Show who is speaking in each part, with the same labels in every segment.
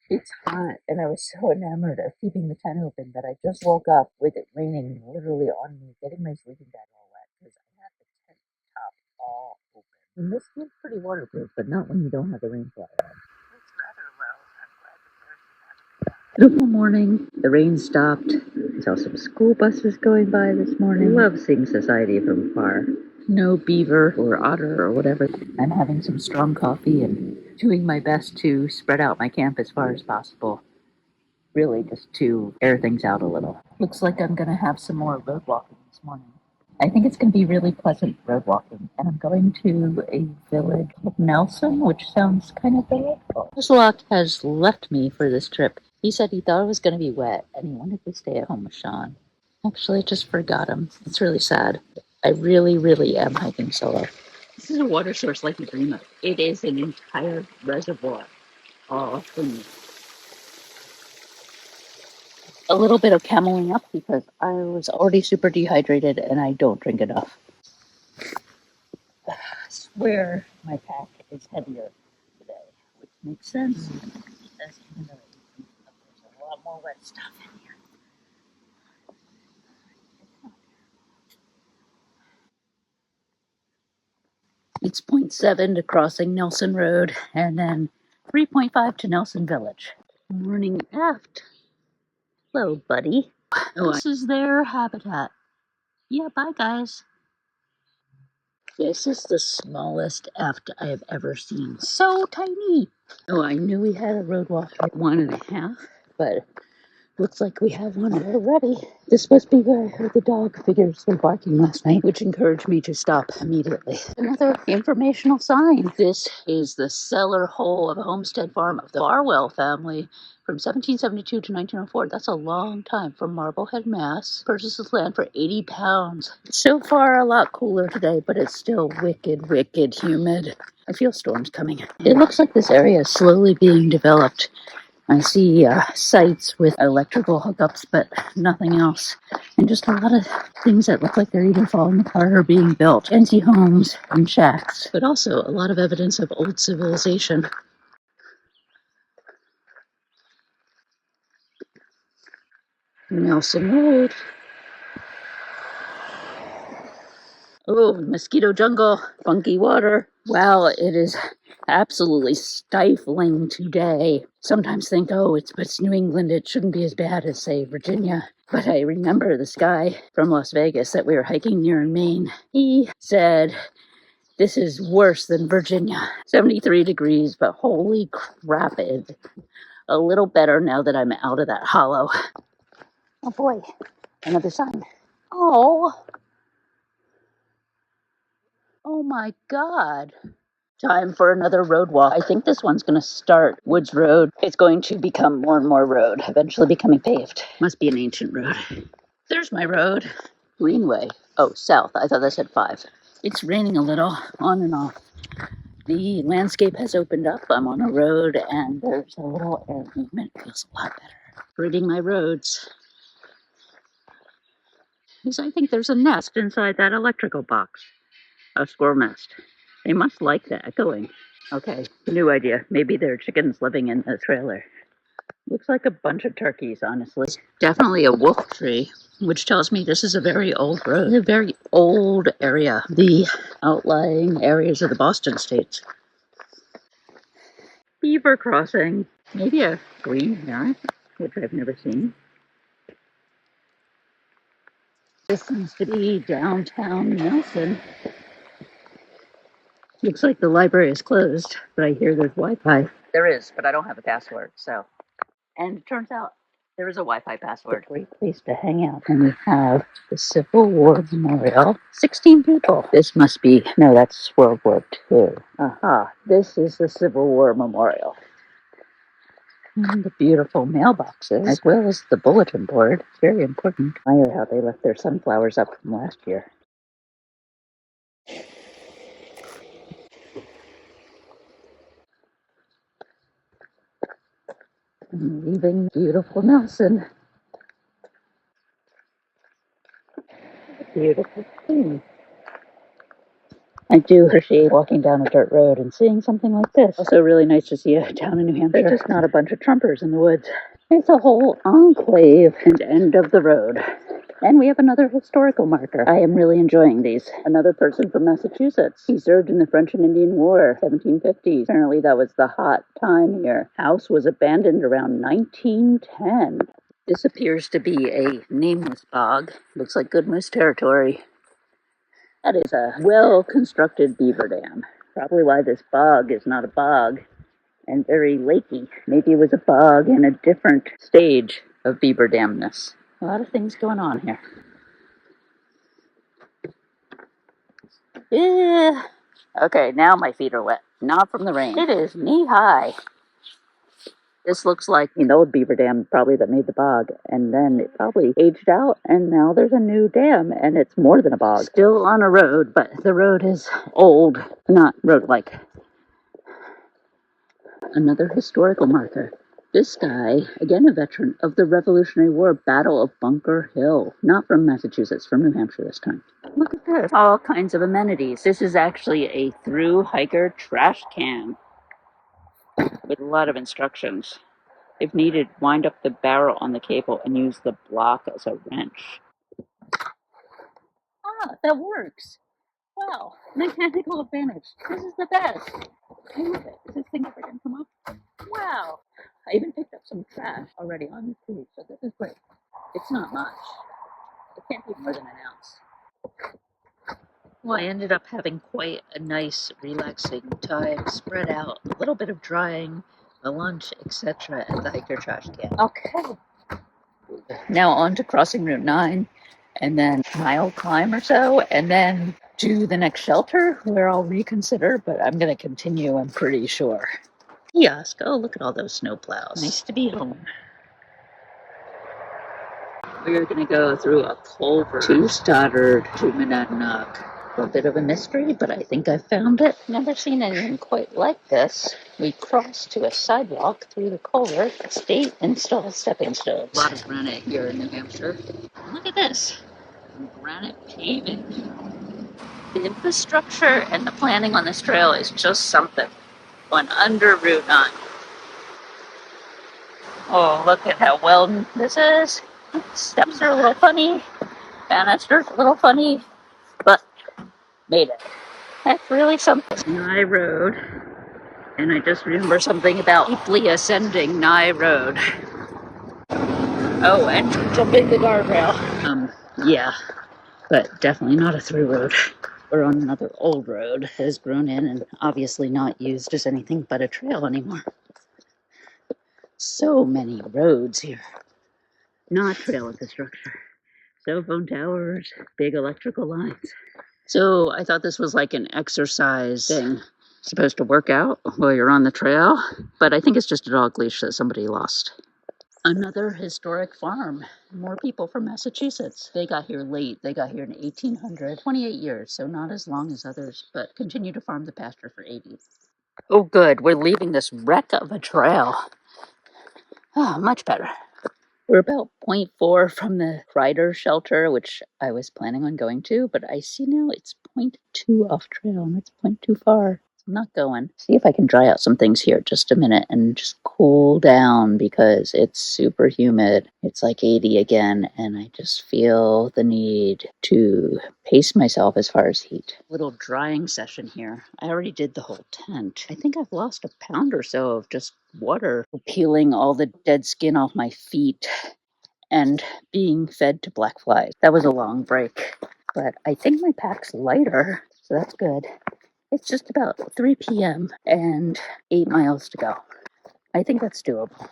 Speaker 1: It's hot, and I was so enamored of keeping the tent open that I just woke up with it raining literally on me, getting my sleeping bag all wet because I had the tent top all open. And this feels pretty waterproof, but not when you don't have the rain fly on. It's rather low. I'm glad the person. Beautiful morning. The rain stopped. I saw some school buses going by this morning. I love seeing society from afar. No beaver or otter or whatever. I'm having some strong coffee and doing my best to spread out my camp as far as possible. Really, just to air things out a little. Looks like I'm going to have some more road walking this morning. I think it's going to be really pleasant road walking, and I'm going to a village called Nelson, which sounds kind of delightful. Lock has left me for this trip. He said he thought it was going to be wet, and he wanted to stay at home with Sean. Actually, I just forgot him. It's really sad. I really, really am hiking solo. This is a water source like you dream of. It is an entire reservoir, all from a little bit of cameling up because I was already super dehydrated and I don't drink enough. I swear my pack is heavier today, which makes sense because even though there's a lot more wet stuff in here. It's 0.7 to crossing Nelson Road and then 3.5 to Nelson Village. Morning aft. Hello, buddy. This is their habitat. Yeah, bye, guys. This is the smallest eft I have ever seen. So tiny. Oh, I knew we had a road walk at 1.5, but looks like we have one already. This must be where I heard the dog figures were barking last night, which encouraged me to stop immediately. Another informational sign. This is the cellar hole of a homestead farm of the Barwell family from 1772 to 1904. That's a long time. From Marblehead, Mass. Purchases land for 80 pounds. So far, a lot cooler today, but it's still wicked, wicked humid. I feel storms coming. It looks like this area is slowly being developed. I see sites with electrical hookups, but nothing else. And just a lot of things that look like they're either falling apart or being built. Empty homes and shacks, but also a lot of evidence of old civilization. Nelson Road. Oh, mosquito jungle, funky water. Wow, it is absolutely stifling today. Sometimes think, oh, it's New England, it shouldn't be as bad as, say, Virginia. But I remember this guy from Las Vegas that we were hiking near in Maine. He said, this is worse than Virginia. 73 degrees, but holy crap, it's a little better now that I'm out of that hollow. Oh boy, another sign. Oh my God. Time for another road walk. I think this one's going to start Woods Road. It's going to become more and more road, eventually becoming paved. Must be an ancient road. There's my road. Greenway. Oh, south. I thought that said 5. It's raining a little, on and off. The landscape has opened up. I'm on a road, and there's a little air movement. Feels a lot better. Reading my roads. Because I think there's a nest inside that electrical box. A squirrel nest. They must like the echoing. Okay, new idea. Maybe there are chickens living in the trailer. Looks like a bunch of turkeys, honestly. Definitely a wolf tree, which tells me this is a very old road. A very old area. The outlying areas of the Boston states. Beaver crossing. Maybe a green heron, which I've never seen. This seems to be downtown Nelson. Looks like the library is closed, but I hear there's Wi-Fi. There is, but I don't have a password, so. And it turns out there is a Wi-Fi password. A great place to hang out. And we have the Civil War Memorial. 16 people. This must be, no, that's World War II. Aha, this is the Civil War Memorial. And the beautiful mailboxes, as well as the bulletin board. It's very important. I admire how they left their sunflowers up from last year. I'm leaving beautiful Nelson. Beautiful thing. I do appreciate walking down a dirt road and seeing something like this. Also really nice to see a town in New Hampshire. There's just not a bunch of Trumpers in the woods. It's a whole enclave and end of the road. And we have another historical marker. I am really enjoying these. Another person from Massachusetts. He served in the French and Indian War, 1750s. Apparently that was the hot time here. House was abandoned around 1910. This appears to be a nameless bog. Looks like Good Moose territory. That is a well-constructed beaver dam. Probably why this bog is not a bog and very lakey. Maybe it was a bog in a different stage of beaver damness. A lot of things going on here. Yeah. Okay, now my feet are wet. Not from the rain. It is knee-high. This looks like the old beaver dam probably that made the bog, and then it probably aged out, and now there's a new dam, and it's more than a bog. Still on a road, but the road is old, not road-like. Another historical marker. This guy, again a veteran of the Revolutionary War, Battle of Bunker Hill. Not from Massachusetts, from New Hampshire this time. Look at this. All kinds of amenities. This is actually a through hiker trash can with a lot of instructions. If needed, wind up the barrel on the cable and use the block as a wrench. Ah, that works. Wow, mechanical advantage. This is the best. I love it. Is this thing ever going to come up? Wow. I even picked up some trash already on the cruise, so this is great. It's not much. It can't be more than an ounce. Well, I ended up having quite a nice, relaxing time, spread out, a little bit of drying, a lunch, etc. at the hiker trash can. Okay. Now on to crossing Route 9, and then a mile climb or so, and then to the next shelter where I'll reconsider, but I'm going to continue, I'm pretty sure. Kiosk. Oh, look at all those snowplows. Nice to be home. We're going to go through a culvert to Stoddard to Monadnock. A bit of a mystery, but I think I found it. Never seen anything quite like this. We crossed to a sidewalk through the culvert. State installed stepping stones. A lot of granite here in New Hampshire. Look at this. Granite paving. The infrastructure and the planning on this trail is just something. Going under Route 9. Oh, look at how well this is. Steps are a little funny. Banister's a little funny. But made it. That's really something. Nye Road. And I just remember something about deeply ascending Nye Road. Oh, and jumping the guardrail. Yeah. But definitely not a through road. We're on another old road that has grown in and obviously not used as anything but a trail anymore. So many roads here. Not trail infrastructure. Cell phone towers, big electrical lines. So I thought this was like an exercise thing. Supposed to work out while you're on the trail, but I think it's just a dog leash that somebody lost. Another historic farm. More people from Massachusetts. They got here late. They got here in 1800. 28 years, so not as long as others, but continue to farm the pasture for 80. Oh, good. We're leaving this wreck of a trail. Oh, much better. We're about 0.4 from the rider shelter, which I was planning on going to, but I see now it's 0.2 off trail, and it's 0.2 far. I'm not going. See if I can dry out some things here just a minute and just cool down because it's super humid. It's like 80 again, and I just feel the need to pace myself as far as heat. Little drying session here. I already did the whole tent. I think I've lost a pound or so of just water, peeling all the dead skin off my feet and being fed to black flies. That was a long break, but I think my pack's lighter, so that's good. It's just about 3 p.m. and 8 miles to go. I think that's doable.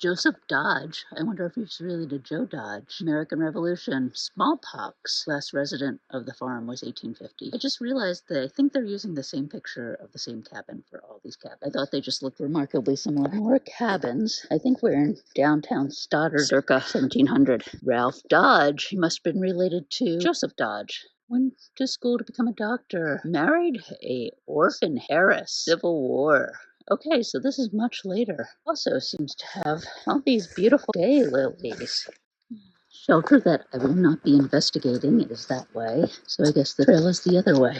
Speaker 1: Joseph Dodge. I wonder if he's related to Joe Dodge. American Revolution. Smallpox. Last resident of the farm was 1850. I just realized that I think they're using the same picture of the same cabin for all these cabins. I thought they just looked remarkably similar. More cabins. I think we're in downtown Stoddard circa 1700. Ralph Dodge. He must have been related to Joseph Dodge. Went to school to become a doctor. Married a orphan Harris. Civil War. Okay, so this is much later. Also seems to have all these beautiful day lilies. Shelter that I will not be investigating is that way, so I guess the trail is the other way.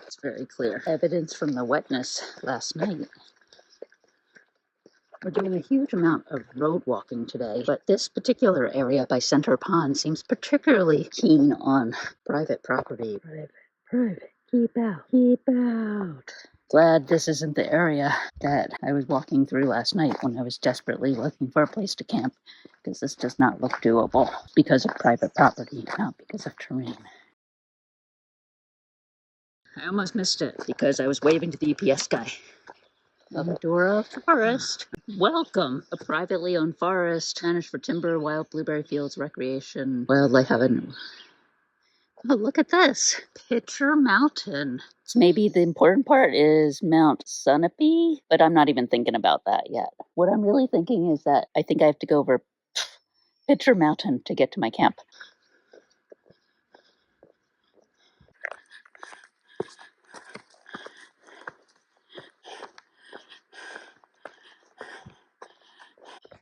Speaker 1: It's very clear. Evidence from the wetness last night. We're doing a huge amount of road walking today, but this particular area by Center Pond seems particularly keen on private property. Private. Keep out. Keep out. Glad this isn't the area that I was walking through last night when I was desperately looking for a place to camp, because this does not look doable because of private property, not because of terrain. I almost missed it because I was waving to the UPS guy. Eldora Forest. Welcome. A privately owned forest managed for timber, wild blueberry fields, recreation, wildlife habitat. Oh, look at this. Pitcher Mountain. So maybe the important part is Mount Sunapee, but I'm not even thinking about that yet. What I'm really thinking is that I think I have to go over Pitcher Mountain to get to my camp.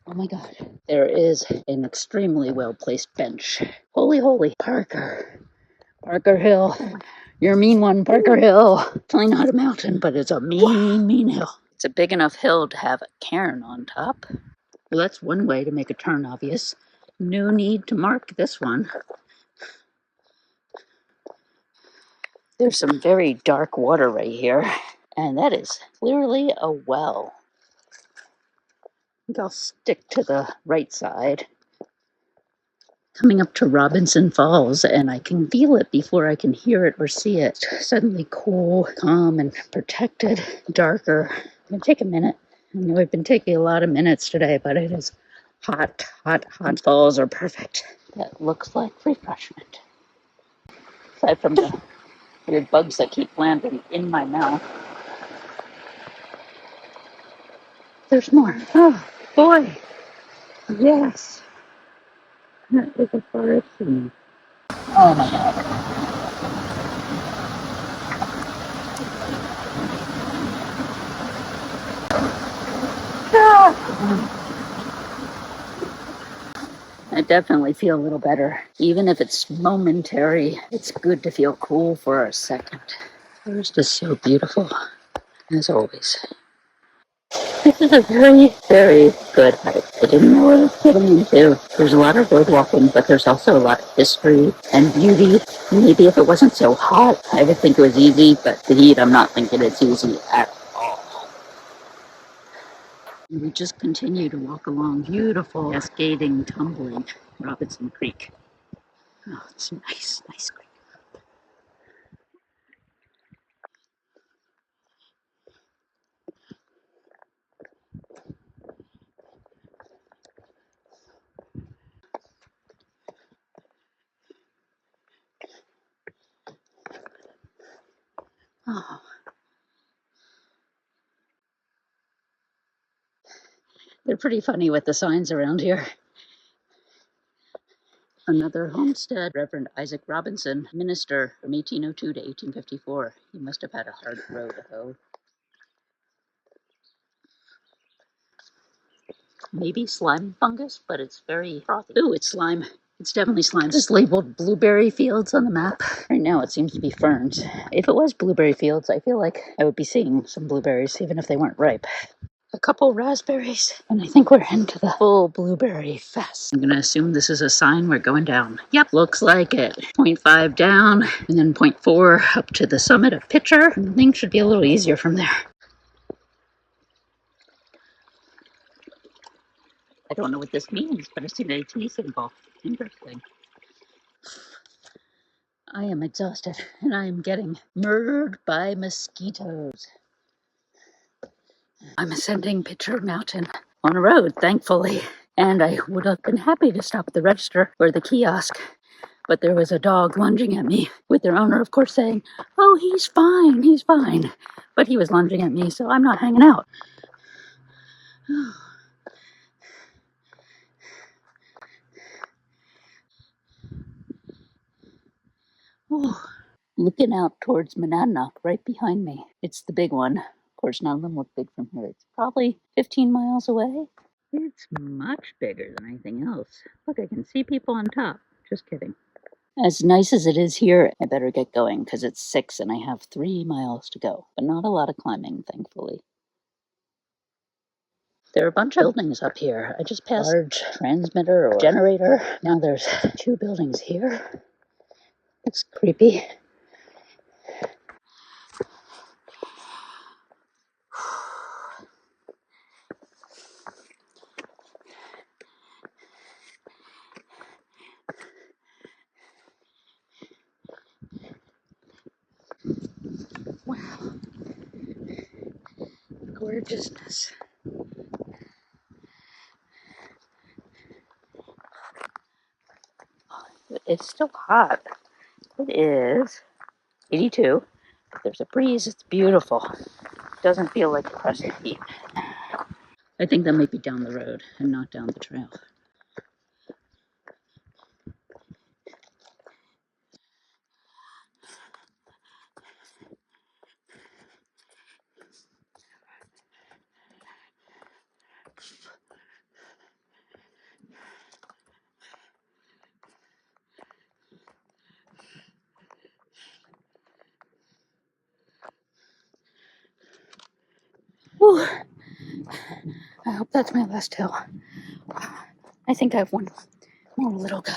Speaker 1: Oh my God. There is an extremely well-placed bench. Holy, holy. Parker Hill. You're a mean one, Parker Hill. It's only not a mountain, but it's a mean hill. It's a big enough hill to have a cairn on top. Well, that's one way to make a turn obvious. No need to mark this one. There's some very dark water right here, and that is clearly a well. I think I'll stick to the right side. Coming up to Robinson Falls, and I can feel it before I can hear it or see it. Suddenly cool, calm, and protected, darker. It's gonna take a minute. I know I've been taking a lot of minutes today, but it is hot. Falls are perfect. That looks like refreshment. Aside from the weird bugs that keep landing in my mouth. There's more. Oh, boy. Yes. That is a forest scene. Oh, my God. I definitely feel a little better. Even if it's momentary, it's good to feel cool for a second. The forest is so beautiful, as always. This is a very, very good hike. I didn't know what I was getting into. There's a lot of road walking, but there's also a lot of history and beauty. Maybe if it wasn't so hot, I would think it was easy, but the heat, I'm not thinking it's easy at all. We just continue to walk along beautiful, cascading, tumbling Robinson Creek. Oh, it's nice creek. Oh. They're pretty funny with the signs around here. Another homestead, Reverend Isaac Robinson, minister from 1802 to 1854. He must have had a hard row to hoe. Maybe slime fungus, but it's very frothy. Ooh, it's slime. It's definitely slime. Just labeled blueberry fields on the map. Right now it seems to be ferns. If it was blueberry fields, I feel like I would be seeing some blueberries, even if they weren't ripe. A couple raspberries, and I think we're into the full blueberry fest. I'm gonna assume this is a sign we're going down. Yep, looks like it. 0.5 down, and then 0.4 up to the summit of Pitcher. And things should be a little easier from there. I don't know what this means, but I see the AT symbol. Interesting. I am exhausted, and I am getting murdered by mosquitoes. I'm ascending Pitcher Mountain on a road, thankfully. And I would have been happy to stop at the register or the kiosk, but there was a dog lunging at me, with their owner, of course, saying, "Oh, he's fine." But he was lunging at me, so I'm not hanging out. Oh. Looking out towards Monadnock right behind me. It's the big one. Of course, none of them look big from here. It's probably 15 miles away. It's much bigger than anything else. Look, I can see people on top. Just kidding. As nice as it is here, I better get going because it's 6 and I have 3 miles to go, but not a lot of climbing, thankfully. There are a bunch of buildings up here. I just passed a large transmitter or generator. Now there's 2 buildings here. Looks creepy. Wow. Gorgeousness. It's still hot. It is 82. There's a breeze. It's beautiful. Doesn't feel like oppressive heat. I think that might be down the road and not down the trail. Whew. I hope that's my last hill. I think I have one more little guy.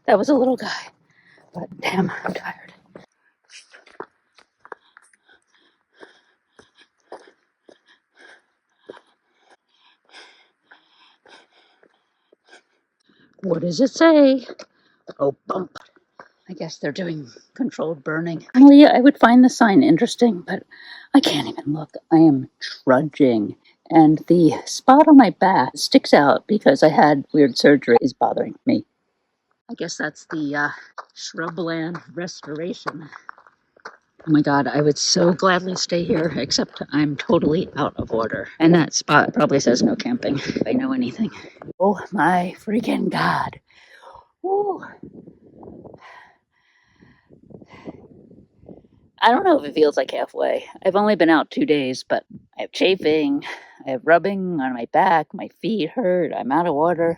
Speaker 1: That was a little guy, but damn, I'm tired. What does it say? Oh, bump. I guess they're doing controlled burning. Normally, I would find the sign interesting, but I can't even look. I am trudging, and the spot on my back sticks out because I had weird surgery. Is bothering me. I guess that's the shrubland restoration. Oh my God, I would so gladly stay here, except I'm totally out of order. And that spot probably says no camping, if I know anything. Oh my freaking God. Ooh. I don't know if it feels like halfway. I've only been out 2 days, but I have chafing, I have rubbing on my back, my feet hurt, I'm out of water.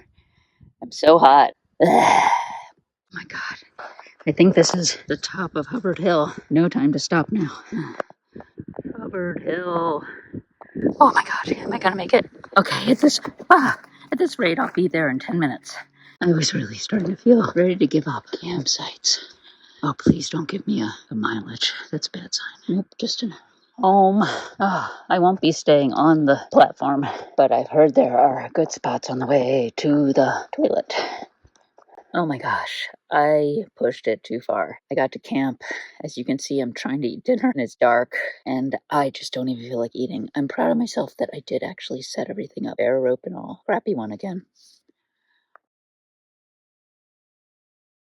Speaker 1: I'm so hot. Oh my God. I think this is the top of Hubbard Hill. No time to stop now. Hubbard Hill. Oh my God, am I gonna make it? Okay, at this rate, I'll be there in 10 minutes. I was really starting to feel ready to give up. Campsites. Oh, please don't give me a mileage. That's a bad sign. Nope, just an home. Oh, I won't be staying on the platform, but I've heard there are good spots on the way to the toilet. Oh my gosh, I pushed it too far. I got to camp. As you can see, I'm trying to eat dinner and it's dark and I just don't even feel like eating. I'm proud of myself that I did actually set everything up, air rope and all. Crappy one again.